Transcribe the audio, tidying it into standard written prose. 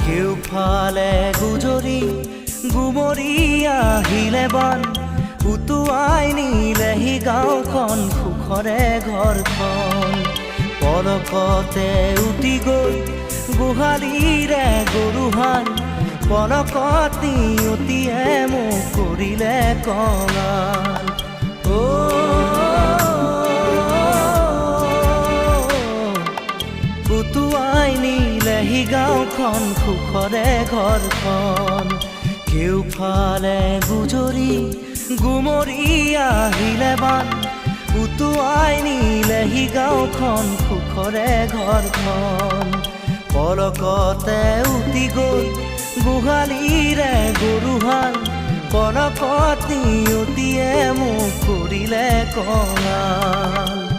কেউফালে গুজৰি গুমৰি আহিলে বান উটুৱাই নিলেহি গাঁওখন সুখৰে ঘৰখন পলকতে উটি গৈ গোহালিৰে গৰুহাল পলকত নিয়তিয়ে মোক কৰিলে কঙাল উটুৱাই নিলেহি গাঁওখন সুখৰে ঘৰখন কেউফালে গুজৰি গুমৰি আহিলে বান উটুৱাই নিলেহি গাঁওখন সুখৰে ঘৰখন পলকতে উটি গৈ গোহালিৰে গৰুহাল পলকত নিয়তিয়ে মোক কৰিলে কঙাল